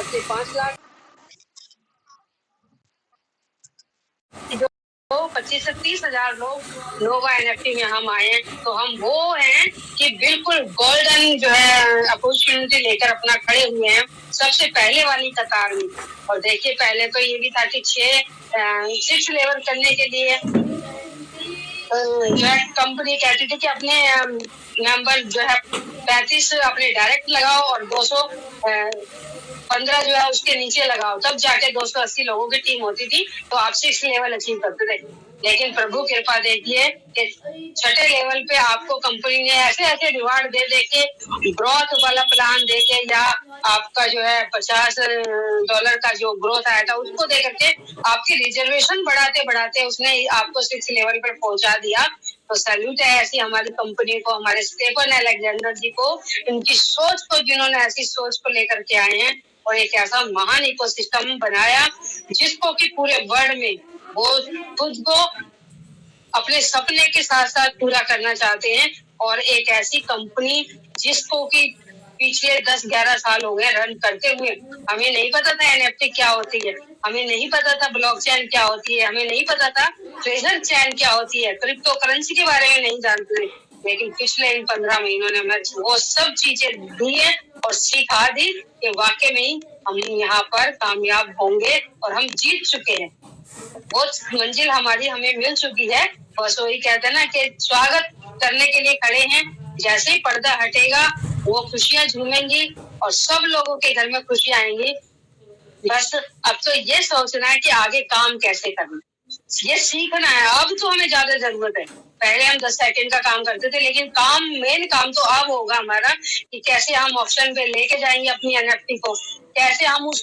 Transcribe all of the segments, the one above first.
से 5 लाख, जो 25 से 30 हजार लोग नोवा एनएफटी में हम आए हैं। तो हम वो हैं कि बिल्कुल गोल्डन जो है अपॉर्चुनिटी लेकर अपना खड़े हुए हैं सबसे पहले वाली कतार में। और देखिए पहले तो ये भी था कि 6 लेवल करने के लिए जो है कंपनी कहती थी कि अपने नंबर जो है 35 अपने डायरेक्ट लगाओ और 215 जो है उसके नीचे लगाओ, तब जाके 280 लोगों की टीम होती थी तो आप 6 लेवल अचीव करते थे। लेकिन प्रभु कृपा देखिए कि 6 लेवल पे आपको कंपनी ने ऐसे ऐसे रिवार्ड दे के ग्रोथ वाला प्लान दे के, या आपका जो है $50 का जो ग्रोथ आया था उसको दे करके आपकी रिजर्वेशन बढ़ाते बढ़ाते उसने आपको 6 लेवल पर पहुंचा दिया। तो सैल्यूट है ऐसी हमारी कंपनी को, हमारे स्टेफन अलेक्जेंडर जी को, इनकी सोच को, जिन्होंने ऐसी सोच को लेकर के आए हैं और एक ऐसा महान इकोसिस्टम बनाया जिसको कि पूरे वर्ल्ड में वो खुद को अपने सपने के साथ साथ पूरा करना चाहते हैं। और एक ऐसी कंपनी जिसको कि पिछले 10-11 साल हो गए रन करते हुए, हमें नहीं पता था एनएफटी क्या होती है, हमें नहीं पता था ब्लॉकचेन क्या होती है, हमें नहीं पता था ट्रेजर चेन क्या होती है, क्रिप्टो करेंसी के बारे में नहीं जानते थे। लेकिन पिछले इन 15 महीनों ने हमें वो सब चीजें दी है और सिखा दी कि वाकई में हम यहाँ पर कामयाब होंगे और हम जीत चुके हैं। वो मंजिल हमारी हमें मिल चुकी है। बस वही कहते हैं ना कि स्वागत करने के लिए खड़े हैं। जैसे ही पर्दा हटेगा वो खुशियां झूमेंगी और सब लोगों के घर में खुशियां आएंगी। बस अब तो ये सोचना है कि आगे काम कैसे करना, ये सीखना है। अब तो हमें ज्यादा जरूरत है। पहले हम 10 सेकंड का काम करते थे, लेकिन मेन काम तो अब होगा हमारा कि कैसे हम ऑप्शन पे लेके जाएंगे अपनी एनएफटी को, कैसे हम उस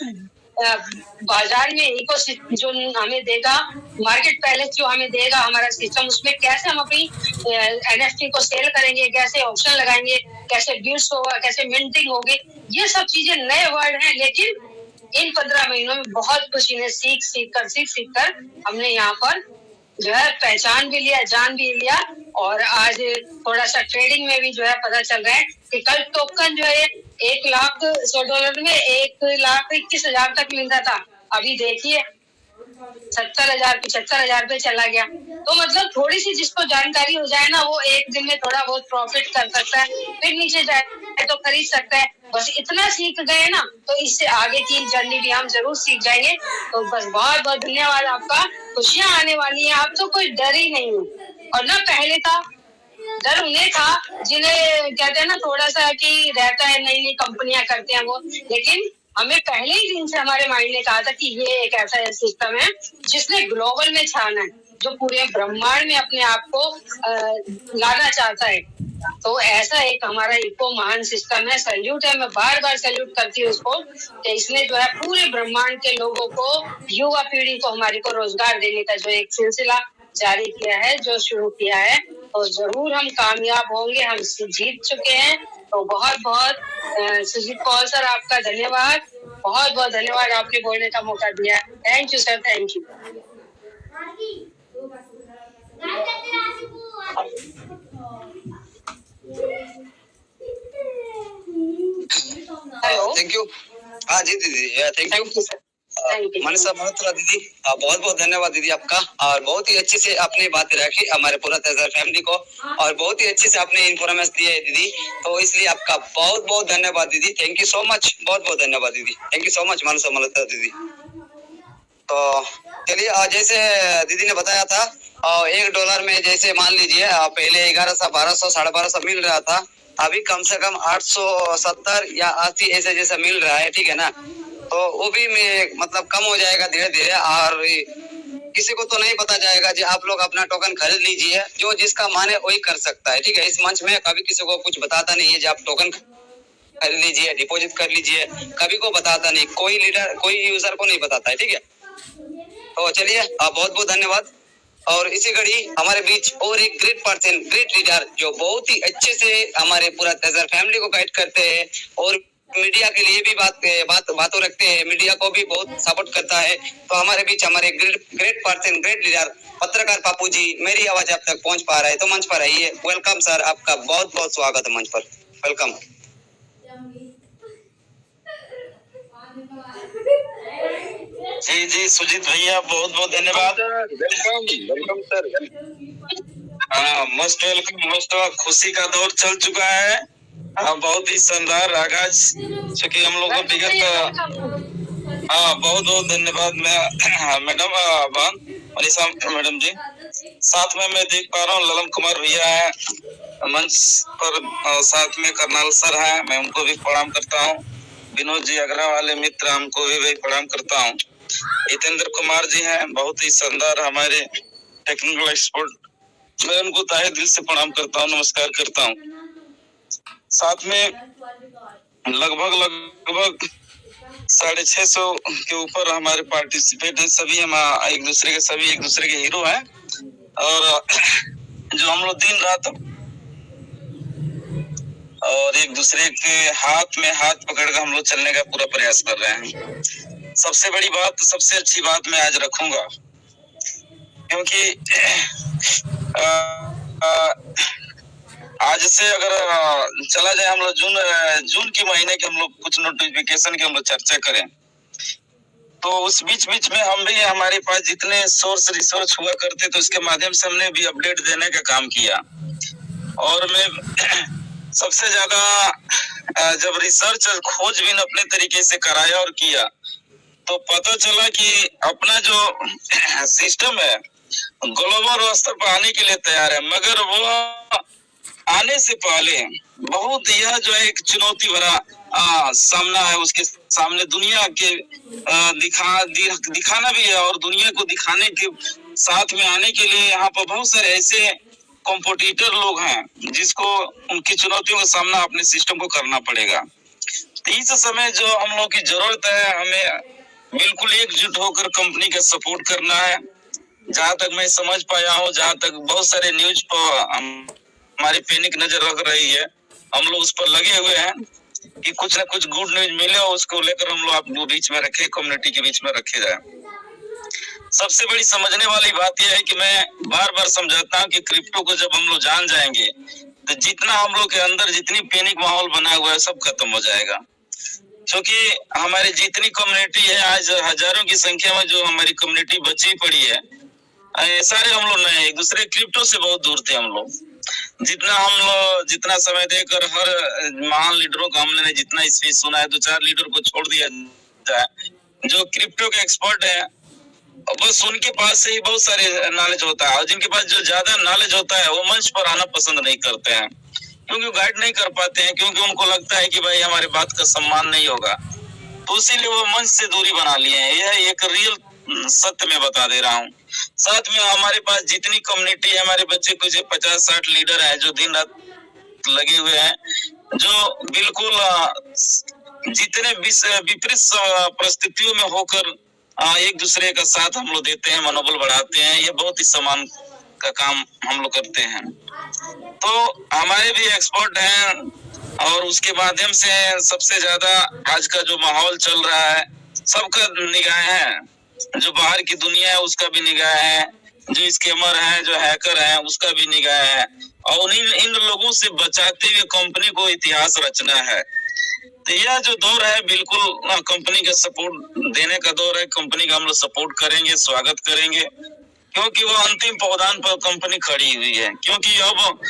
बाजार में इको जो हमें देगा, मार्केट पैलेस जो हमें देगा हमारा सिस्टम, उसमें कैसे हम अपनी एनएफटी को सेल करेंगे, कैसे ऑप्शन लगाएंगे, कैसे बिड्स होगा, कैसे मिंटिंग होगी। ये सब चीजें नए वर्ड हैं, लेकिन इन 15 महीनों में बहुत खुशी ने सीख कर हमने यहाँ पर जो है पहचान भी लिया, जान भी लिया। और आज थोड़ा सा ट्रेडिंग में भी जो है पता चल रहा है कि कल टोकन जो है $1,100 में 1,21,000 तक मिलता था, अभी देखिए 70,000 75,000 पे चला गया। तो मतलब थोड़ी सी जिसको जानकारी हो जाए ना, वो एक दिन में थोड़ा बहुत प्रॉफिट कर सकता है, फिर नीचे जाए तो खरीद सकता है। बस इतना सीख गए ना, तो इससे आगे की जर्नी भी हम जरूर सीख जाएंगे। तो बस बहुत बहुत धन्यवाद आपका। खुशियां आने वाली है, आप तो कोई डर ही नहीं हो। और ना पहले था डर उन्हें था जिन्हें कहते हैं ना थोड़ा सा कि रहता है, नई नई कंपनियां करते हैं वो, लेकिन हमें पहले ही दिन से हमारे माइंड ने कहा था कि ये एक ऐसा सिस्टम है जिसने ग्लोबल में छाना है, जो पूरे ब्रह्मांड में अपने आप को लाना चाहता है। तो ऐसा एक हमारा इको महान सिस्टम है। सैल्यूट है, मैं बार बार सैल्यूट करती हूँ इसको कि इसने जो है पूरे ब्रह्मांड के लोगों को, युवा पीढ़ी को, हमारी को रोजगार देने का जो एक सिलसिला जारी किया है, जो शुरू किया है, तो जरूर हम कामयाब होंगे। हम जीत चुके हैं। तो बहुत बहुत सुजीत पॉल सर आपका धन्यवाद, बहुत बहुत धन्यवाद, आपने बोलने का मौका दिया। Thank you sir, thank you. Hello, thank you. हाँ जी दीदी, thank you sir. Manisha Malhotra दीदी, बहुत बहुत धन्यवाद दीदी आपका। और बहुत ही अच्छे से आपने बातें रखी हमारे पूरा तेजर फैमिली को, और बहुत ही अच्छे से आपने इन्फॉर्मेशन दिए है दीदी, तो इसलिए आपका बहुत बहुत धन्यवाद दीदी। थैंक यू सो मच, बहुत बहुत धन्यवाद दीदी। Thank you so much Manisha Malhotra दीदी। तो चलिए, जैसे दीदी ने बताया था, $1 में जैसे मान लीजिए पहले 1100 1200 1250 मिल रहा था, अभी कम से कम 870 या 80 ऐसे जैसा मिल रहा है, ठीक है ना। तो वो भी मतलब कम हो जाएगा धीरे धीरे, और किसी को तो नहीं पता जाएगा जी। आप लोग अपना टोकन खरीद लीजिए, जो जिसका माने वही कर सकता है, ठीक है। इस मंच में कभी किसी को कुछ बताता नहीं है जी आप टोकन खरीद लीजिए, डिपॉजिट कर लीजिए, कभी को बताता नहीं, कोई लीडर कोई यूजर को नहीं बताता है, ठीक है। तो चलिए, बहुत बहुत धन्यवाद। और इसी घड़ी हमारे बीच और एक ग्रेट पर्सन, ग्रेट लीडर, जो बहुत ही अच्छे से हमारे पूरा तेजर फैमिली को गाइड करते हैं और मीडिया के लिए भी बातों रखते हैं, मीडिया को भी बहुत सपोर्ट करता है। तो हमारे बीच हमारे ग्रेट पर्सन, ग्रेट लीडर, पत्रकार पापू जी, मेरी आवाज आप तक पहुंच पा रहा है तो मंच पर आइए। वेलकम सर, आपका बहुत बहुत स्वागत है मंच पर। वेलकम। जी सुजीत भैया, बहुत बहुत धन्यवाद। Welcome sir. हाँ, मोस्ट वेलकम। मोस्ट खुशी का दौर चल चुका है। हाँ, बहुत ही शानदार आगाज, चूँकि हम लोग विगत बहुत बहुत धन्यवाद मैडम मनीषा मैडम जी। साथ में मैं देख पा रहा हूँ ललन कुमार भैया है मंच पर, साथ में करनाल सर है, मैं उनको भी प्रणाम करता हूँ। विनोद जी अग्रा वाले मित्र, हमको भी प्रणाम करता हूँ। जितेंद्र कुमार जी हैं, बहुत ही शानदार हमारे टेक्निकल एक्सपर्ट, मैं उनको तहे दिल से प्रणाम करता हूँ, नमस्कार करता हूँ। साथ में लगभग 650 के ऊपर हमारे पार्टिसिपेट हैं। सभी हम एक दूसरे के हीरो हैं, और जो हम लोग दिन रात और एक दूसरे के हाथ में हाथ पकड़कर हम लोग चलने का पूरा प्रयास कर रहे हैं। सबसे बड़ी बात, सबसे अच्छी बात मैं आज रखूंगा, क्योंकि आज से अगर चला जाए हम लोग जून के महीने के हम लोग कुछ नोटिफिकेशन की हम लोग चर्चा करें, तो उस बीच में हम भी हमारे पास जितने सोर्स रिसोर्स हुआ करते तो उसके माध्यम से हमने भी अपडेट देने का काम किया। और मैं सबसे ज्यादा जब रिसर्च खोजबीन अपने तरीके से कराया और किया, तो पता चला कि अपना जो सिस्टम है ग्लोबल स्तर पर आने के लिए तैयार है, मगर वो आने से पहले बहुत यह जो है एक चुनौती भरा सामना है उसके सामने। दुनिया के दिखाना भी है, और दुनिया को दिखाने के साथ में आने के लिए यहाँ पर बहुत सारे ऐसे कॉम्पिटिटर लोग हैं जिसको उनकी चुनौतियों का सामना अपने सिस्टम को करना पड़ेगा। तो इस समय जो हम लोग की जरूरत है, हमें बिल्कुल एकजुट होकर कंपनी का सपोर्ट करना है। जहां तक मैं समझ पाया हूँ, जहां तक बहुत सारे न्यूज पर हमारी पैनिक नजर रख रही है, हम लोग उस पर लगे हुए हैं कि कुछ ना कुछ गुड न्यूज मिले और उसको लेकर हम लोग आप बीच में रखे, कम्युनिटी के बीच में रखे जाए। सबसे बड़ी समझने वाली बात यह है कि मैं बार बार समझाता हूँ कि क्रिप्टो को जब हम लोग जान जाएंगे, तो जितना हम लोग के अंदर जितनी पैनिक माहौल बना हुआ है सब खत्म हो जाएगा। क्योंकि हमारी जितनी कम्युनिटी है, आज हजारों की संख्या में जो हमारी कम्युनिटी बची पड़ी है, सारे हम लोग नए, एक दूसरे क्रिप्टो से बहुत दूर थे हम लोग। जितना समय देकर हर महान लीडरों का हमने जितना स्पीच सुना है, 2-4 लीडर को छोड़ दिया जाए जो क्रिप्टो के एक्सपर्ट है, बस उनके पास से ही बहुत सारे नॉलेज होता है, और जिनके पास जो ज्यादा नॉलेज होता है वो मंच पर आना पसंद नहीं करते हैं, क्योंकि गाइड नहीं कर पाते हैं, क्योंकि उनको लगता है कि भाई हमारे बात का सम्मान नहीं होगा, तो इसीलिए वो मंच से दूरी बना लिए हैं। यह एक रियल सत्य में बता दे रहा हूँ। साथ में हमारे पास जितनी कम्युनिटी है, हमारे बच्चे कुछ 50-60 लीडर हैं जो दिन रात लगे हुए हैं, जो बिल्कुल जितने विपरीत परिस्थितियों में होकर एक दूसरे का साथ हम लोग देते हैं, मनोबल बढ़ाते हैं, ये बहुत ही सम्मान का काम हम लोग करते हैं। तो हमारे भी एक्सपर्ट हैं, और उसके माध्यम से सबसे ज्यादा आज का जो माहौल चल रहा है सबका निगाह है, जो बाहर की दुनिया है उसका भी निगाह है, जो स्कैमर है, जो हैकर है, उसका भी निगाह है, और इन लोगों से बचाते हुए कंपनी को इतिहास रचना है। तो यह जो दौर है बिल्कुल कंपनी का सपोर्ट देने का दौर है। कंपनी का हम लोग सपोर्ट करेंगे, स्वागत करेंगे, क्योंकि वो अंतिम पौधान पर कंपनी खड़ी हुई है, क्योंकि अब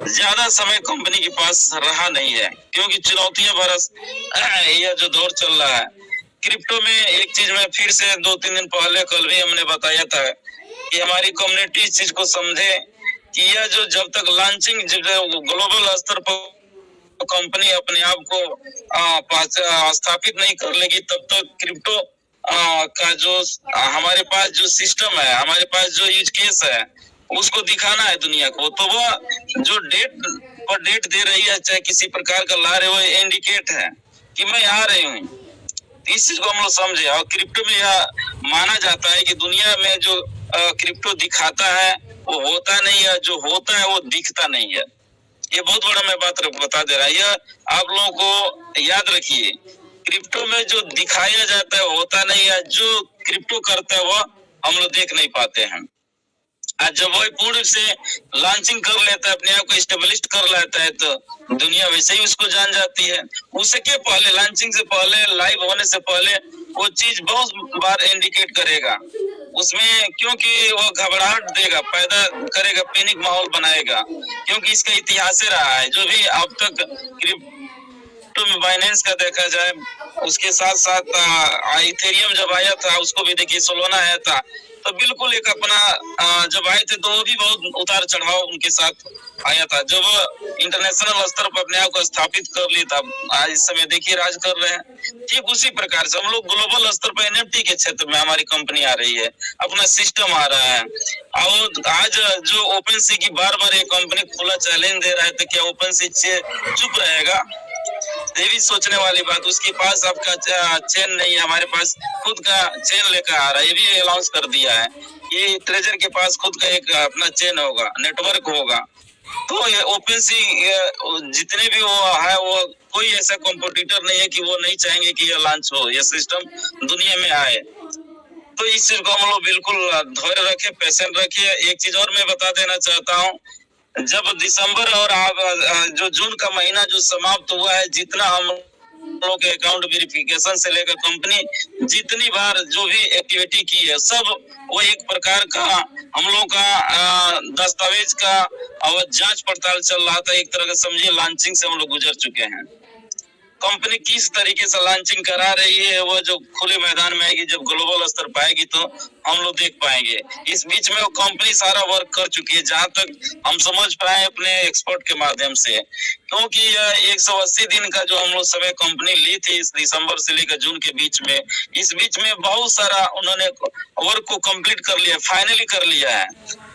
ज्यादा समय कंपनी के पास रहा नहीं है, क्योंकि चुनौतियां भरा यह जो दौर चल रहा है। क्रिप्टो में एक चीज में फिर से 2-3 दिन पहले कल भी हमने बताया था कि हमारी कम्युनिटी इस चीज को समझे कि यह जो जब तक लॉन्चिंग ग्लोबल स्तर पर कंपनी अपने आप को स्थापित नहीं कर लेगी, तब तक क्रिप्टो का जो हमारे पास जो सिस्टम है, हमारे पास जो यूज केस है, उसको दिखाना है दुनिया को। तो वो जो डेट दे रही है, चाहे किसी प्रकार का ला रहे हो, इंडिकेट है कि मैं आ रही हूँ। इस चीज को हम लोग समझे। और क्रिप्टो में यह माना जाता है कि दुनिया में जो क्रिप्टो दिखाता है वो होता नहीं है, जो होता है वो दिखता नहीं है। ये बहुत बड़ा मैं बात बता दे रहा है, यह आप लोगों को याद रखिए। क्रिप्टो में जो दिखाया जाता है होता नहीं है, जो क्रिप्टो करता है वो हम लोग देख नहीं पाते हैं। आज जब वो पूर्ण से लॉन्चिंग कर लेता है, अपने आप को स्टेब्लिश कर लेता है, तो दुनिया वैसे ही उसको जान जाती है। उसके पहले, लॉन्चिंग से पहले, लाइव होने से पहले वो चीज बहुत बार इंडिकेट करेगा उसमें, क्योंकि वो घबराहट देगा, पैदा करेगा, पैनिक माहौल बनाएगा, क्योंकि इसका इतिहास ही रहा है। जो भी अब तक क्रिप्टो में बाइनेंस का देखा जाए, उसके साथ साथ इथेरियम जब आया था उसको भी देखिए, सोलोना आया था, तो बिल्कुल एक अपना जब आए थे तो वो भी बहुत उतार चढ़ाव उनके साथ आया था। जब इंटरनेशनल स्तर पर अपने आप को स्थापित कर लिया था, आज इस समय देखिए राज कर रहे हैं। ठीक उसी प्रकार से हम लोग ग्लोबल स्तर पर एनएफटी के क्षेत्र में हमारी कंपनी आ रही है, अपना सिस्टम आ रहा है। और आज जो ओपन सी की बार बार ये कंपनी खुला चैलेंज दे रहा है, तो क्या ओपन सी चुप रहेगा? ये भी सोचने वाली बात। उसके पास आपका चेन नहीं है, हमारे पास खुद का चेन लेकर आ रहा है, ये भी अनाउंस कर दिया है। ये ट्रेजर के पास खुद का एक अपना चेन होगा, नेटवर्क होगा। तो ये ओपन सी जितने भी वो है, वो कोई ऐसा कॉम्पिटिटर नहीं है कि वो नहीं चाहेंगे कि ये लॉन्च हो, ये सिस्टम दुनिया में आए। तो इस चीज को हम लोग बिल्कुल धैर्य रखे, पेशेंट रखिए। एक चीज और मैं बता देना चाहता हूँ, जब दिसंबर और जो जून का महीना जो समाप्त हुआ है, जितना हम लोग के अकाउंट वेरिफिकेशन से लेकर कंपनी जितनी बार जो भी एक्टिविटी की है, सब वो एक प्रकार का हम लोग का दस्तावेज का और जांच पड़ताल चल रहा था। एक तरह का समझिए लॉन्चिंग से हम लोग गुजर चुके हैं। कंपनी किस तरीके से लॉन्चिंग करा रही है, वो जो खुले मैदान में आएगी, जब ग्लोबल स्तर पाएगी तो हम लोग देख पाएंगे। इस बीच में वो कंपनी सारा वर्क कर चुकी है, जहां तक हम समझ पाए अपने एक्सपर्ट के माध्यम से। क्योंकि 180 दिन का जो हम लोग समय कंपनी ली थी, इस दिसंबर से लेकर जून के बीच में, इस बीच में बहुत सारा उन्होंने वर्क को कंप्लीट कर लिया, फाइनली कर लिया है।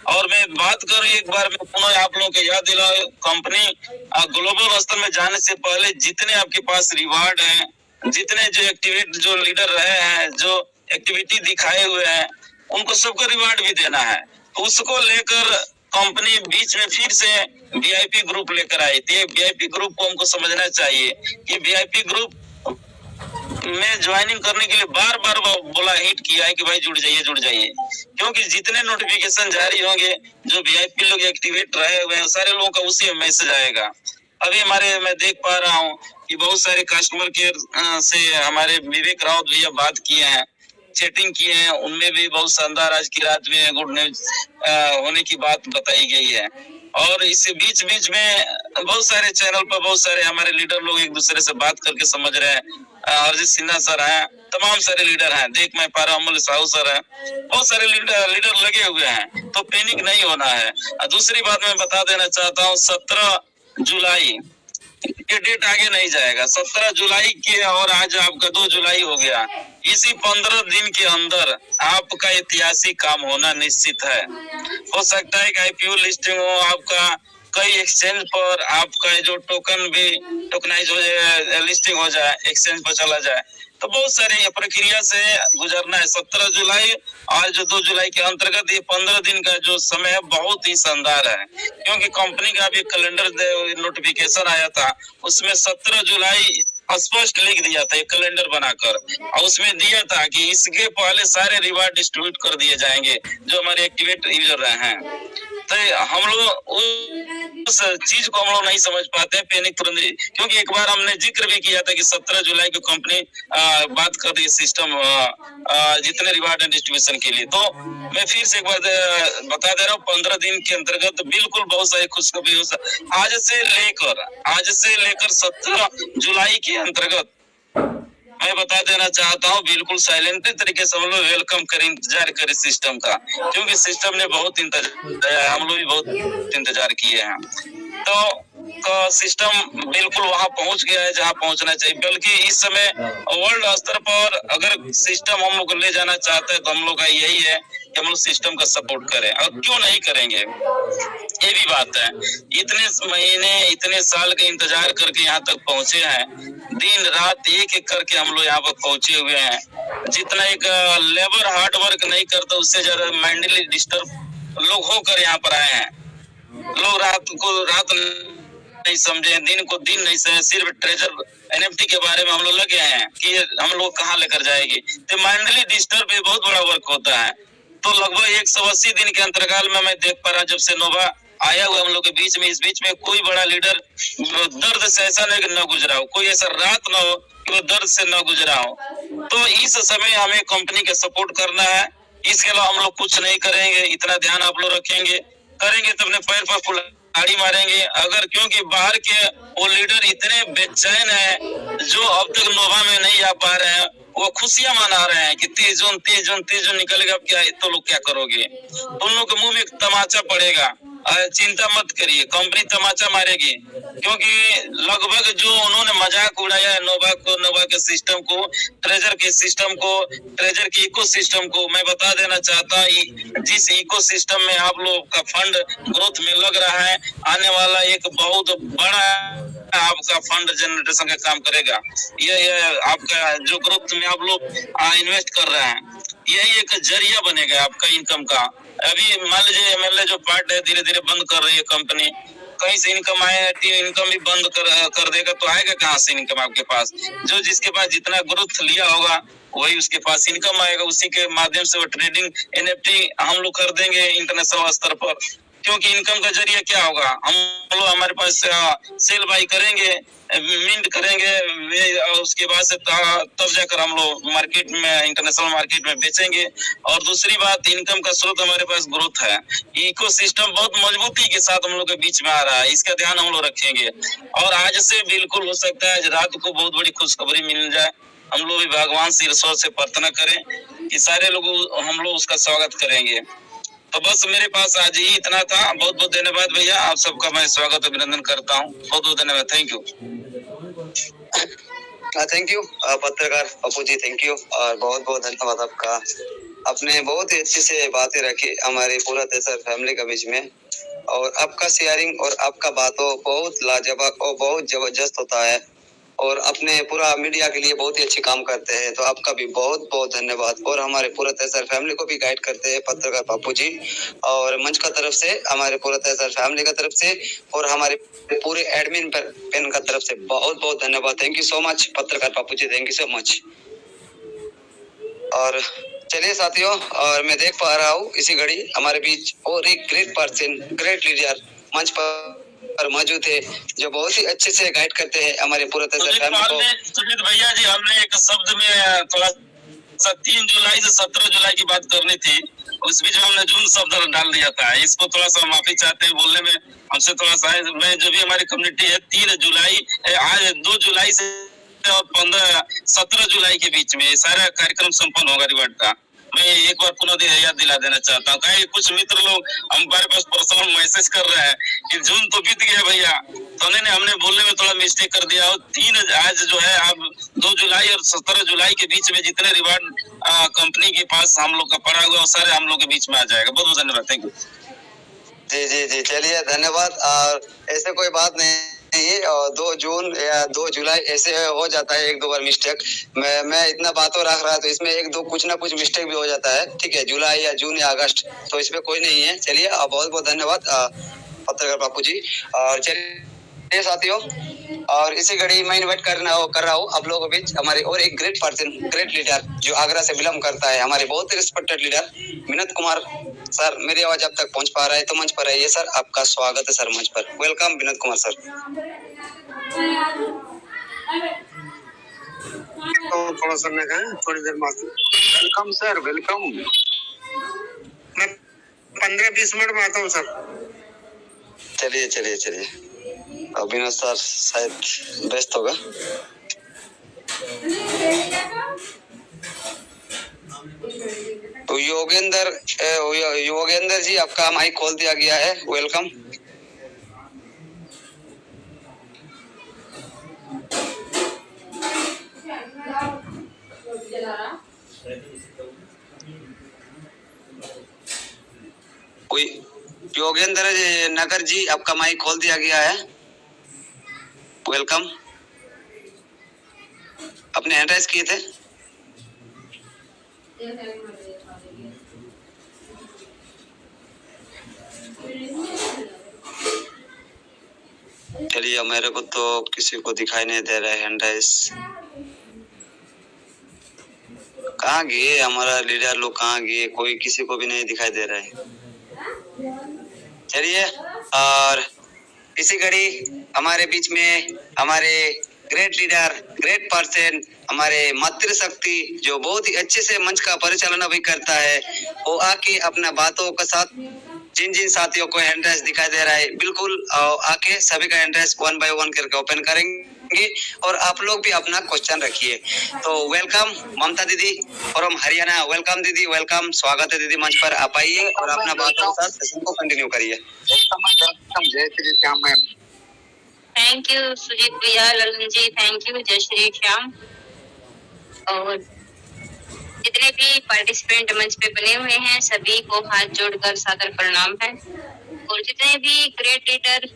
और मैं बात करूं, एक बार मैं पुनः आप लोगों को याद दिलाऊं, कंपनी ग्लोबल स्तर में जाने से पहले जितने आपके पास रिवार्ड हैं, जितने जो एक्टिविटी जो लीडर रहे हैं, जो एक्टिविटी दिखाए हुए हैं, उनको सबको रिवार्ड भी देना है। उसको लेकर कंपनी बीच में फिर से वीआईपी ग्रुप लेकर आई थी। वीआईपी ग्रुप को हमको समझना चाहिए कि वीआईपी ग्रुप में ज्वाइनिंग करने के लिए बार बार बोला, हिट किया है कि भाई जुड़ जाइए, क्योंकि जितने नोटिफिकेशन जारी होंगे, जो वीआईपी लोग एक्टिवेट रहे हुए हैं, सारे लोगों का उसी मैसेज आएगा। अभी हमारे मैं देख पा रहा हूँ कि बहुत सारे कस्टमर केयर से हमारे विवेक राउत भैया बात किए हैं, चैटिंग किए हैं, उनमें भी बहुत शानदार आज की रात में गुड न्यूज होने की बात बताई गई है। और इस बीच में बहुत सारे चैनल पर बहुत सारे हमारे लीडर लोग एक दूसरे से बात करके समझ रहे हैं। अरिजीत सिन्हा सर हैं, तमाम सारे लीडर हैं, देख मैं पा रहा हूँ, अमल साहू सर हैं, बहुत सारे लीडर लगे हुए हैं। तो पैनिक नहीं होना है। दूसरी बात मैं बता देना चाहता हूँ, 17 जुलाई ये डेट आगे नहीं जाएगा। 17 जुलाई के और आज आपका 2 जुलाई हो गया। इसी 15 दिन के अंदर आपका ऐतिहासिक काम होना निश्चित है। हो सकता है कि आईपीओ लिस्टिंग हो, आपका कई एक्सचेंज पर आपका जो टोकन भी टोकनाइज हो जाए, लिस्टिंग हो जाए, एक्सचेंज पर चला जाए। तो बहुत सारे प्रक्रिया से गुजरना है। 17 जुलाई और जो 2 जुलाई के अंतर्गत ये 15 दिन का जो समय है बहुत ही शानदार है, क्योंकि कंपनी का भी कैलेंडर नोटिफिकेशन आया था, उसमें 17 जुलाई स्पष्ट लिख दिया था, एक कैलेंडर बनाकर, और उसमें दिया था कि इसके पहले सारे रिवार्ड डिस्ट्रीब्यूट कर दिए जाएंगे जो हमारे एक्टिवेट यूजर रहे हैं। तो हम लोग उस चीज को हम लोग नहीं समझ पाते हैं, पैनिक तुरंत, क्योंकि एक बार हमने जिक्र भी किया था कि 17 जुलाई को कंपनी बात कर रही है सिस्टम जितने रिवार्ड एंड डिस्ट्रीब्यूशन के लिए। तो मैं फिर से एक बार बता दे रहा हूँ, 15 दिन के अंतर्गत बिल्कुल बहुत सारी खुशखबरी हो सकती। आज से लेकर 17 जुलाई के अंतर्गत मैं बता देना चाहता हूँ, बिल्कुल साइलेंट तरीके से हम लोग वेलकम करें, इंतजार करें सिस्टम का, क्योंकि सिस्टम ने बहुत इंतजार, हम लोग भी बहुत इंतजार किए हैं। तो सिस्टम बिल्कुल वहां पहुंच गया है जहां पहुंचना चाहिए। बल्कि इस समय वर्ल्ड स्तर पर अगर सिस्टम हम लोग को ले जाना चाहते हैं तो हम लोग का यही है कि हम लोग सिस्टम का सपोर्ट करें। और क्यों नहीं करेंगे, ये भी बात है। इतने महीने इतने साल का इंतजार करके यहाँ तक पहुंचे हैं, दिन रात एक एक करके हम लोग यहाँ पर पहुंचे हुए हैं। जितना एक लेबर हार्ड वर्क नहीं करता, उससे ज्यादा मेंटली डिस्टर्ब लोग होकर यहाँ पर आए हैं। लोग रात को रात नहीं समझे, दिन को दिन नहीं समझे, सिर्फ ट्रेजर एनएफटी के बारे में हम लोग लगे हैं कि हम लोग कहाँ लेकर जाएगी। तो मेंटली डिस्टर्ब बहुत बड़ा वर्क होता है। तो लगभग 180 दिन के अंतराल में मैं देख पा रहा हूँ, जब से नोवा आया हुआ हम लोग के बीच में। इस बीच में कोई बड़ा लीडर दर्द से ऐसा नहीं कि न गुजरा हो, कोई ऐसा रात न हो कि वो दर्द से न गुजरा हो। तो इस समय हमें कंपनी का सपोर्ट करना है, इसके अलावा हम लोग कुछ नहीं करेंगे। इतना ध्यान आप लोग रखेंगे, करेंगे तो अपने पैर पर कुल्हाड़ी मारेंगे। अगर क्योंकि बाहर के वो लीडर इतने बेचैन है जो अब तक नोवा में नहीं आ पा रहे हैं, वो खुशियां मना रहे हैं कि 30 जून निकलेगा, अब क्या तो लोग क्या करोगे? उन लोग के मुंह में एक तमाचा पड़ेगा। चिंता मत करिए, कंपनी तमाचा मारेगी, क्योंकि लगभग जो उन्होंने मजाक उड़ाया है नोवा के सिस्टम को, ट्रेजर के सिस्टम को, ट्रेजर के इकोसिस्टम को, मैं बता देना चाहता हूँ जिस इकोसिस्टम में आप लोग का फंड ग्रोथ में लग रहा है, आने वाला एक बहुत बड़ा आपका फंड जनरेशन का काम करेगा। ये आपका जो ग्रोथ में आप लोग इन्वेस्ट कर रहे हैं, यही एक जरिया बनेगा आपका इनकम का। अभी मान लीजिए एमएलए जो पार्ट है धीरे धीरे बंद कर रही है कंपनी, कहीं से इनकम आए, इनकम भी बंद कर देगा तो आएगा कहाँ से इनकम आपके पास? जो जिसके पास जितना ग्रोथ लिया होगा वही उसके पास इनकम आएगा, उसी के माध्यम से वो ट्रेडिंग एनएफटी हम लोग कर देंगे इंटरनेशनल स्तर पर। क्योंकि इनकम का जरिया क्या होगा, हम लोग हमारे पास सेल बाई करेंगे, मिंट करेंगे, उसके बाद से तब जाकर हम लोग मार्केट में, इंटरनेशनल मार्केट में बेचेंगे। और दूसरी बात, इनकम का स्रोत हमारे पास ग्रोथ है। इकोसिस्टम बहुत मजबूती के साथ हम लोग के बीच में आ रहा है, इसका ध्यान हम लोग रखेंगे। और आज से बिल्कुल हो सकता है आज रात को बहुत बड़ी खुशखबरी मिल जाए। हम लोग भी भगवान से ईश्वर से प्रार्थना करें कि सारे लोग हम लोग उसका स्वागत करेंगे। तो बस मेरे पास आज ही इतना था। बहुत बहुत धन्यवाद भैया, आप सबका मैं स्वागत अभिनंदन करता हूँ। बहुत बहुत धन्यवाद, थैंक यू। थैंक यू पत्रकार पप्पू जी, थैंक यू और बहुत बहुत धन्यवाद आपका। आपने बहुत ही अच्छे से बातें रखी हमारे पूरा तेसर फैमिली के बीच में, और आपका शेयरिंग और आपका बातों बहुत लाजवाब और बहुत जबरदस्त होता है, और अपने पूरा मीडिया के लिए बहुत ही अच्छे काम करते हैं। तो आपका भी बहुत बहुत धन्यवाद। और हमारे पूरा तेसर फैमिली को भी गाइड करते हैं पत्रकार पप्पू जी, और मंच का तरफ से हमारे पूरा तेसर फैमिली का तरफ से और हमारे पूरे एडमिन पेन का तरफ से बहुत बहुत धन्यवाद। थैंक यू सो मच पत्रकार Pappu ji, thank you so much. और चलिए साथियों, और मैं देख पा रहा हूँ इसी घड़ी हमारे बीच और एक ग्रेट पर्सन, ग्रेट लीडर मंच पर मौजूद है, जो बहुत ही अच्छे से गाइड करते हैं हमारे पूरे तेसर फैमिली को। सुजीत भैया जी, हमने एक शब्द में थोड़ा सा 3 जुलाई से 17 जुलाई की बात करनी थी, उस बीच में हमने जून शब्द डाल दिया था। इसको थोड़ा सा माफी चाहते हैं, बोलने में हमसे थोड़ा सा मैं, जो भी हमारी कम्युनिटी है 3 जुलाई, आज 2 जुलाई से और 17 जुलाई के बीच में सारा कार्यक्रम संपन्न होगा रिवर्ट का। मैं एक बार पुनः याद दिला देना चाहता हूँ। कहीं कुछ मित्र लोग हमारे पास पर्सनल मैसेज कर रहे हैं कि जून तो बीत गया भैया, तो हमने बोलने में थोड़ा मिस्टेक कर दिया। और 3 आज जो है, अब 2 जुलाई और 17 जुलाई के बीच में जितने रिवार्ड कंपनी के पास हम लोग का पड़ा हुआ, सारे हम लोग के बीच में आ जाएगा। बहुत बहुत धन्यवाद, थैंक यू। जी जी जी, चलिए धन्यवाद। और ऐसे कोई बात नहीं, 2 जून या 2 जुलाई ऐसे हो जाता है एक दो बार मिस्टेक। मैं इतना बातों रख रहा, तो इसमें एक दो कुछ ना कुछ मिस्टेक भी हो जाता है, ठीक है, जुलाई या जून या अगस्त, तो इसमें कोई नहीं है। चलिए, बहुत बहुत धन्यवाद पत्रकार बापू जी। और चलिए साथियों, और इसी घड़ी मैं इन्वाइट कर रहा हूँ आप लोगों के बीच हमारे और एक ग्रेट पर्सन, ग्रेट लीडर जो आगरा से बिलोंग करता है, हमारे बहुत ही respected leader Vinod Kumar sir. मेरी आवाज आप तक पहुंच पा रहा है तो मंच पर आइए सर, आपका स्वागत है सर मंच पर। Welcome Vinod Kumar sir. तो थोड़ा समय का है, थोड़ी देर बाद। Welcome sir, welcome. मैं 15-20 मिनट में आता हूँ सर। चलिए चलिए चलिए, विनोद सर शायद व्यस्त होगा। तो योगेंद्र जी, आपका माइक खोल दिया गया है, वेलकम। कोई योगेंद्र नगर जी, आपका माइक खोल दिया गया है, वेलकम। अपने हैंड राइज किए थे। चलिए, मेरे को तो किसी को दिखाई नहीं दे रहा है हैंड राइज। कहाँ गए हमारा लीडर लोग, कहाँ गए? कोई किसी को भी नहीं दिखाई दे रहा है। चलिए, और इसी घड़ी हमारे बीच में हमारे ग्रेट लीडर, ग्रेट पर्सन, हमारे मातृशक्ति जो बहुत ही अच्छे से मंच का परिचालन भी करता है, वो आके अपना बातों के साथ जिन जिन साथियों को हैंड रेस दिखाई दे रहा है, बिल्कुल आके सभी का हैंड रेस 1 बाय 1 करके ओपन करेंगे और आप लोग भी अपना क्वेश्चन रखिए। तो वेलकम ममता दीदी फ्रॉम हरियाणा, वेलकम दीदी, वेलकम, स्वागत है दीदी, मंच पर आप आइए और अपना बातों के साथ सेशन को कंटिन्यू करिए। जय Shri Shyam ma'am. Thank you Sujit भैया, ललन जी, थैंक यू, जय श्री श्याम। और जितने भी पार्टिसिपेंट मंच पे बने हुए हैं सभी को हाथ जोड़कर सादर प्रणाम है। और जितने भी ग्रेट लीडर,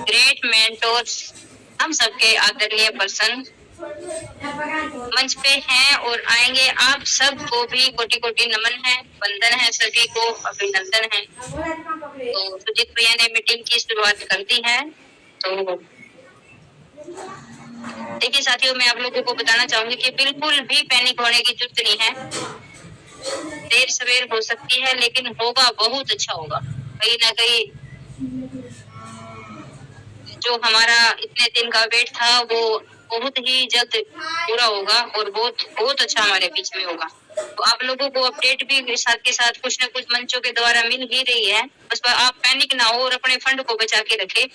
ग्रेट मेंटोर्स, हम सबके आदरणीय पर्सन मंच पे हैं और आएंगे, आप सबको भी कोटि कोटि नमन है, वंदन है, सभी को अभिनंदन है। तो सुजीत भैया ने मीटिंग की शुरुआत कर दी है। तो देखिए साथियों, मैं आप लोगों को बताना चाहूंगी कि बिल्कुल भी पैनिक होने की जरूरत नहीं है। देर सवेर हो सकती है लेकिन होगा, बहुत अच्छा होगा। कहीं ना कहीं जो हमारा इतने दिन का वेट था वो बहुत ही जल्द पूरा होगा और बहुत बहुत अच्छा हमारे बीच में होगा। तो आप लोगों को अपडेट भी साथ के साथ कुछ न कुछ मंचों के द्वारा मिल ही रही है। बस आप पैनिक ना हो और अपने फंड को बचा के रखें।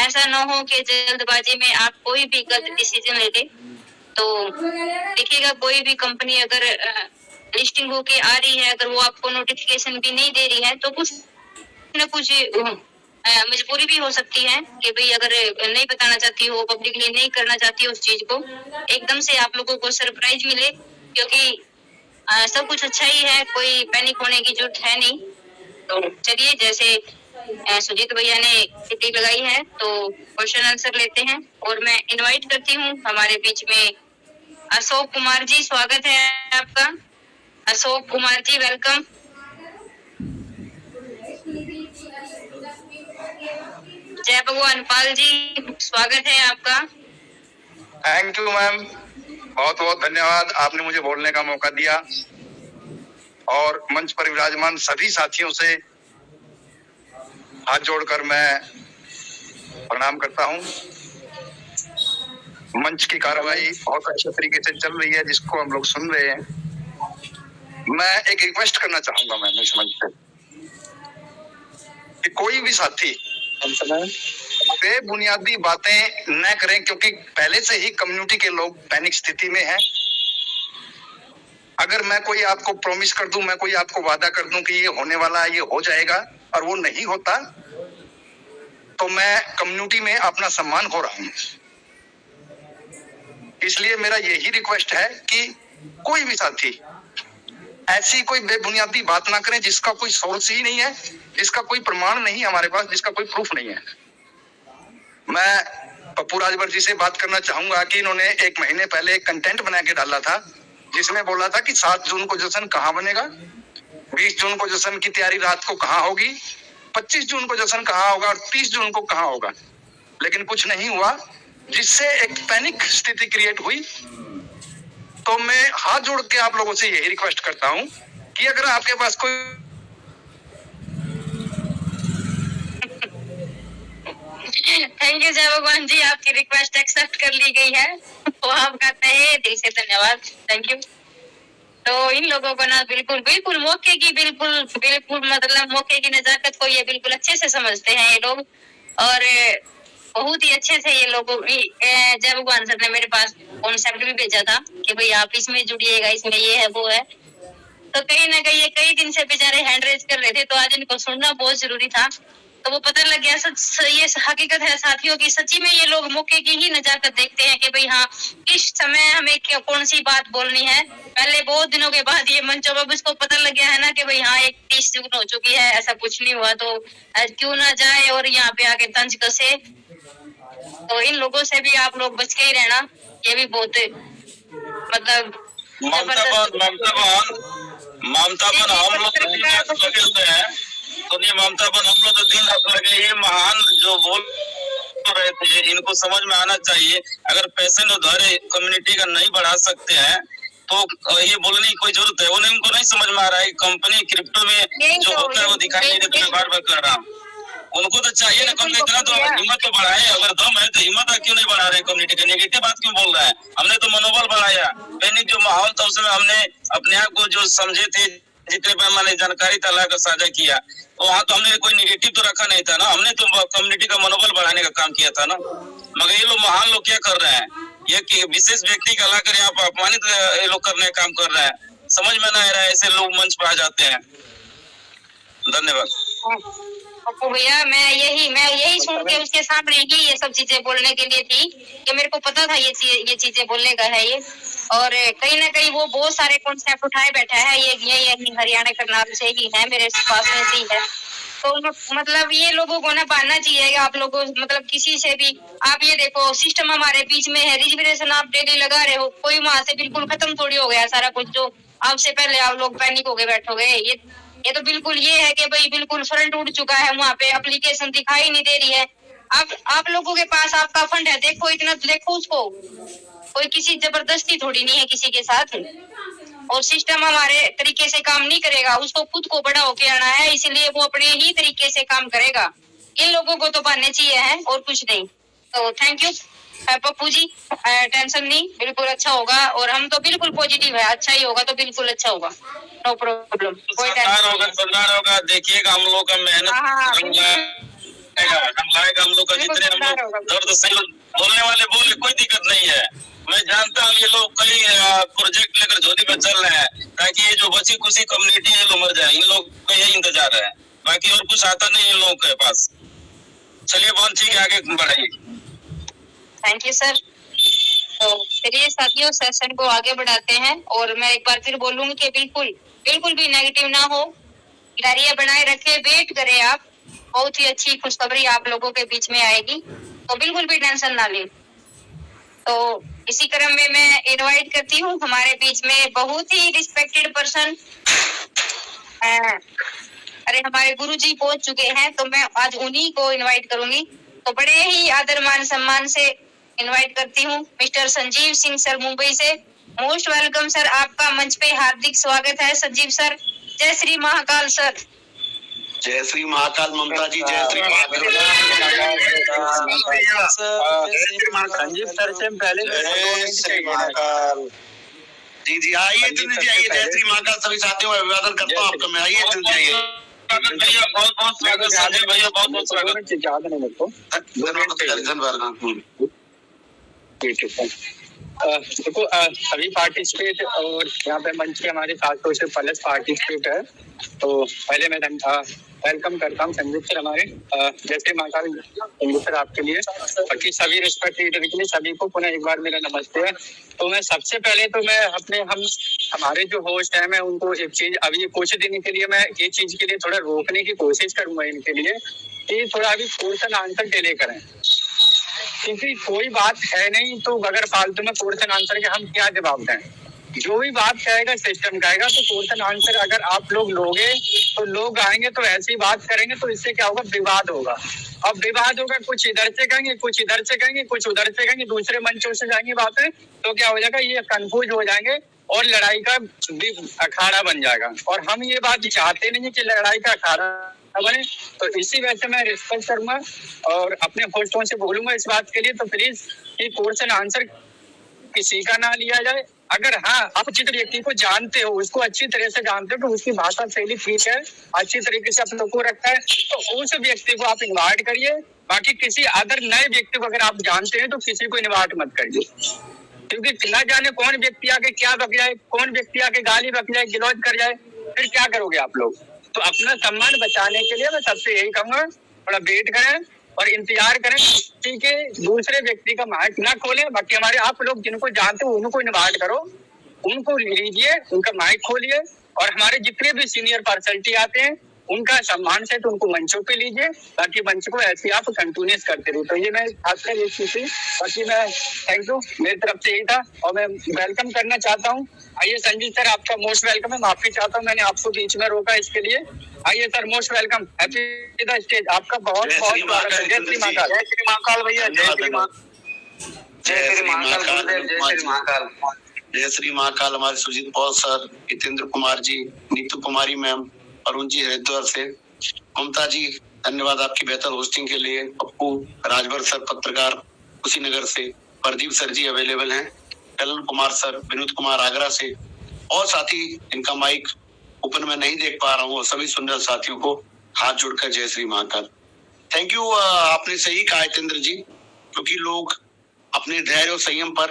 ऐसा ना हो कि जल्दबाजी में आप कोई भी गलत डिसीजन ले ले। तो देखिएगा, कोई भी कंपनी अगर लिस्टिंग होके आ रही है, अगर वो आपको नोटिफिकेशन भी नहीं दे रही है तो कुछ न कुछ मजबूरी भी हो सकती है कि भाई अगर नहीं बताना चाहती हो, पब्लिकली नहीं करना चाहती हो उस चीज को, एकदम से आप लोगों को सरप्राइज मिले, क्योंकि सब कुछ अच्छा ही है, कोई पैनिक होने की जरूरत है नहीं। तो चलिए, जैसे सुजीत भैया ने टिप्पणी लगाई है तो क्वेश्चन आंसर लेते हैं और मैं इनवाइट करती हूँ हमारे बीच में अशोक कुमार जी, स्वागत है आपका। अशोक कुमार जी, वेलकम। जय भगवान पाल जी, स्वागत है आपका। थैंक यू मैम, बहुत बहुत धन्यवाद, आपने मुझे बोलने का मौका दिया। और मंच पर विराजमान सभी साथियों से हाथ जोड़कर मैं प्रणाम करता हूं। मंच की कार्रवाई बहुत अच्छे तरीके से चल रही है, जिसको हम लोग सुन रहे हैं। मैं एक रिक्वेस्ट करना चाहूंगा मैम इस मंच पे कि कोई भी साथी बेबुनियादी बातें न करें, क्योंकि पहले से ही कम्युनिटी के लोग पैनिक स्थिति में हैं। अगर मैं कोई आपको प्रॉमिस कर दूं, मैं कोई आपको वादा कर दूं कि ये होने वाला है, ये हो जाएगा, और वो नहीं होता, तो मैं कम्युनिटी में अपना सम्मान खो रहा हूं। इसलिए मेरा यही रिक्वेस्ट है कि कोई भी साथी ऐसी कोई बेबुनियादी बात ना करें जिसका कोई सोर्स ही नहीं है, जिसका कोई प्रमाण नहीं हमारे पास, जिसका कोई प्रूफ नहीं है। मैं पप्पू राजभर जी से बात करना चाहूंगा कि इन्होंने 1 महीने पहले एक कंटेंट बना के डाला था जिसमें बोला था कि 7 जून को जश्न कहाँ बनेगा, 20 जून को जश्न की तैयारी रात को कहाँ होगी, 25 जून को जश्न कहाँ होगा और 30 जून को कहाँ होगा। लेकिन कुछ नहीं हुआ, जिससे एक पैनिक स्थिति क्रिएट हुई। तो मैं हाथ जोड़ के आप लोगों से यही रिक्वेस्ट करता हूं कि अगर आपके पास कोई थैंक यू जय भगवान जी, आपकी रिक्वेस्ट एक्सेप्ट कर ली गई है, तो आपका तहे दिल से धन्यवाद, थैंक यू। तो इन लोगों को ना बिल्कुल बिल्कुल मौके की बिल्कुल बिल्कुल मतलब मौके की नजाकत को ये बिल्कुल अच्छे से समझते हैं ये लोग, और बहुत ही अच्छे से ये लोग। जय भगवान सर ने मेरे पास कॉन्सेप्ट भी भेजा था कि भाई आप इसमें जुड़िएगा, इसमें ये है वो है। तो कहीं ना कहीं ये कई दिन से बेचारे हैंड रेज कर रहे थे, तो आज इनको सुनना बहुत जरूरी था। तो वो पता लग गया, ये हकीकत है साथियों की, सच्ची में ये लोग मौके की ही नजाकत देखते हैं कि भाई हाँ किस समय हमें कौन सी बात बोलनी है। पहले बहुत दिनों के बाद ये मंचों पर इसको पता लग गया है ना कि भाई हाँ 31 जून हो चुकी है, ऐसा कुछ नहीं हुआ, तो क्यों ना जाए और यहाँ पे आके तंज कसे। तो इन लोगों से भी आप लोग बच के ही रहना, ये भी बहुत मतलब ममता बन हम लोग तो दिन लगे। ये महान जो बोल रहे थे, इनको समझ में आना चाहिए। अगर पैसे उधारे कम्युनिटी का नहीं बढ़ा सकते हैं तो ये बोलने की कोई जरूरत है? उनको नहीं समझ में आ रहा है। कंपनी क्रिप्टो में जो होता है वो दिखाई नहीं देता, मैं बार बार कह रहा हूँ। उनको तो चाहिए ना कम, इतना तो हिम्मत तो बढ़ाए, अगर दम है तो हिम्मत क्यों नहीं बढ़ा रहे कम्युनिटी के, नेगेटिव बात क्यों बोल रहा है। हमने तो मनोबल बढ़ाया, दैनिक जो माहौल था उसमें हमने अपने आप को जो समझे थे, जितने पे मैंने जानकारी था लाकर साझा किया, तो वहाँ तो हमने कोई नेगेटिव तो रखा नहीं था ना, हमने तो कम्युनिटी का मनोबल बढ़ाने का काम किया था ना। मगर ये लोग महान लोग क्या कर रहे हैं, ये विशेष व्यक्ति का लाकर यहाँ पर अपमानित ये लोग करने का काम कर रहे हैं, समझ में ना आ रहा है, ऐसे लोग मंच पर आ जाते हैं। धन्यवाद। पप्पू भैया, मैं यही सुन के उसके सामने ही ये सब चीजें बोलने के लिए थी कि मेरे को पता था ये चीजें बोलने का है ये, और कहीं ना कहीं वो बहुत सारे कॉन्सेप्ट उठाए बैठा है, ये हरियाणा करनाल से ही है, मेरे पास में से ही है। तो मतलब ये लोगों को ना पाना चाहिए कि आप लोगों मतलब किसी से भी, आप ये देखो सिस्टम हमारे बीच में है, रिजर्वेशन आप डेली लगा रहे हो, कोई वहां से बिल्कुल खत्म थोड़ी हो गया सारा कुछ, जो आपसे पहले आप लोग पैनिक होके बैठोगे। ये तो बिल्कुल ये है कि भाई बिल्कुल फ्रंट उड़ चुका है, वहाँ पे एप्लीकेशन दिखाई नहीं दे रही है। आप लोगों के पास आपका फंड है, देखो इतना देखो उसको, कोई किसी जबरदस्ती थोड़ी नहीं है किसी के साथ, और सिस्टम हमारे तरीके से काम नहीं करेगा, उसको खुद को बड़ा होके आना है, इसलिए वो अपने ही तरीके से काम करेगा। इन लोगों को तो बनने चाहिए है और कुछ नहीं। तो thank you Pappu ji, tension नहीं, बिल्कुल अच्छा होगा, और हम तो बिल्कुल पॉजिटिव है, अच्छा ही होगा तो बिल्कुल अच्छा होगा, नो प्रॉब्लम, कोई टेंशन होगा। देखिएगा हम लोग का मेहनत, हम लाएगा हम लोग का, जितने हम लोग दर्द सही बोलने वाले बोले, कोई दिक्कत नहीं है। मैं जानता हूँ ये लोग कई प्रोजेक्ट लेकर झोली में चल रहे हैं, ताकि ये जो बची कुछ कम्युनिटी है लोग मर जाए, इन लोग का यही इंतजार है, बाकी और कुछ आता नहीं इन लोगों के पास। चलिए बहुत ठीक है, आगे बढ़ाइए। Thank you sir. तो चलिए साथियों, सेशन को आगे बढ़ाते हैं, और मैं एक बार फिर बोलूंगी कि बिल्कुल भी नेगेटिव ना हो, धैर्य बनाए रखे, वेट करें आप, बहुत ही अच्छी खुशखबरी आप लोगों के बीच में आएगी, तो बिल्कुल भी टेंशन ना लें। तो इसी क्रम में मैं इनवाइट करती हूँ हमारे बीच में बहुत ही रिस्पेक्टेड पर्सन, अरे हमारे गुरुजी पहुंच चुके हैं, तो मैं आज उन्हीं को इनवाइट करूंगी। तो बड़े ही आदर मान सम्मान से इनवाइट करती हूँ मिस्टर संजीव सिंह सर, मुंबई से। मोस्ट वेलकम सर, आपका मंच पे हार्दिक स्वागत है संजीव सर। जय श्री महाकाल सर। जय श्री महाकाल ममता जी, जय श्री महाकाल। संजीव सर से पहले जय श्री महाकाल जी आइए दिनेश जी, आइए। जय श्री महाकाल सभी साथियों का अभिवादन करता हूँ आपका मैं। आइए दिनेश जी, आइए। भैया बहुत स्वागत, संजय भैया बहुत स्वागत। देखो सभी पार्टिसिपेट, और यहाँ पे मंच के हमारे 700 से प्लस पार्टिसिपेट है, तो पहले मैं वेलकम करता हूँ संजीव सर हमारे। जैसे महाकाल संजीव सर आपके लिए, बाकी सभी रिस्पेक्ट लीडर के लिए सभी को पुनः एक बार मेरा नमस्ते है। तो मैं सबसे पहले तो मैं हमारे जो होस्ट है, मैं उनको एक चीज अभी कुछ दिन के लिए मैं ये चीज के लिए थोड़ा रोकने की कोशिश करूंगा इनके लिए, कि थोड़ा अभी क्वेश्चन आंसर डिले करें, क्योंकि कोई बात है नहीं तो अगर फालतू में क्वेश्चन आंसर के हम क्या जवाब दें। जो भी बात कहेगा सिस्टम कहेगा, तो क्वेश्चन आंसर अगर आप लोग लोगे तो लोग आएंगे तो ऐसी बात करेंगे, तो इससे क्या होगा, विवाद होगा। अब विवाद होगा, कुछ इधर से कहेंगे, कुछ इधर से कहेंगे, कुछ उधर से कहेंगे, दूसरे मंचों से जाएंगे बातें, तो क्या हो जाएगा, ये कंफ्यूज हो जाएंगे और लड़ाई का अखाड़ा बन जाएगा। और हम ये बात चाहते नहीं कि लड़ाई का अखाड़ा बने, तो इसी वजह से मैं रिस्पेक्ट करूंगा और अपने होस्टों से बोलूंगा इस बात के लिए, तो प्लीज ये क्वेश्चन आंसर किसी का ना लिया जाए। अगर हाँ आप जिस व्यक्ति को जानते हो, उसको अच्छी तरह से जानते हो, तो उसकी भाषा शैली ठीक है, अच्छी तरीके से अपने को रखता है, तो उस व्यक्ति को आप इन्वाइट करिए। बाकी किसी अदर नए व्यक्ति को अगर आप जानते हैं तो किसी को इन्वाइट मत करिए, क्योंकि न जाने कौन व्यक्ति आके क्या बक जाए, कौन व्यक्ति आके गाली बक जाए, गिलौज कर जाए, फिर क्या करोगे आप लोग। तो अपना सम्मान बचाने के लिए मैं सबसे यही कहूंगा, थोड़ा वेट करें और इंतजार करें, ठीक है, दूसरे व्यक्ति का माइक ना खोलें। बाकी हमारे आप लोग जिनको जानते हो उनको इन्वाइट करो, उनको लीजिए, उनका माइक खोलिए, और हमारे जितने भी सीनियर पर्सनैलिटी आते हैं उनका सम्मान से तो उनको मंचों पे लीजिए, ताकि मंच को ऐसे आप कंटिन्यूस करते रहो। तो ये मैं खासकर ये चीज, बाकी मैं थैंक यू, मेरी तरफ से यही था, और मैं वेलकम करना चाहता हूँ। आइए संजीव सर, आपका मोस्ट वेलकम है। माफी चाहता हूँ मैंने आपको बीच में रोका इसके लिए। आइए sir, most welcome, happy the stage, आपका बहुत बहुत स्वागत है। जय श्री महाकाल। जय श्री महाकाल भैया, जय श्री महाकाल, जय श्री महाकाल, जय श्री महाकाल, जय श्री महाकाल। हमारे सुजीत पॉल सर, हितेंद्र कुमार जी, नीतू कुमारी मैम, अरुण जी हरिद्वार से, ममता जी धन्यवाद आपकी बेहतर होस्टिंग के लिए। पप्पू राजभर सर पत्रकार कुशीनगर से, प्रदीप सर जी अवेलेबल हैं, कलन कुमार सर, विनोद कुमार आगरा से, और साथी इनका माइक ओपन में नहीं देख पा रहा हूँ, सभी सुंदर साथियों को हाथ जोड़कर जय श्री महाकाल। Thank you. आपने सही कहा जितेंद्र जी, क्योंकि लोग अपने धैर्य और संयम पर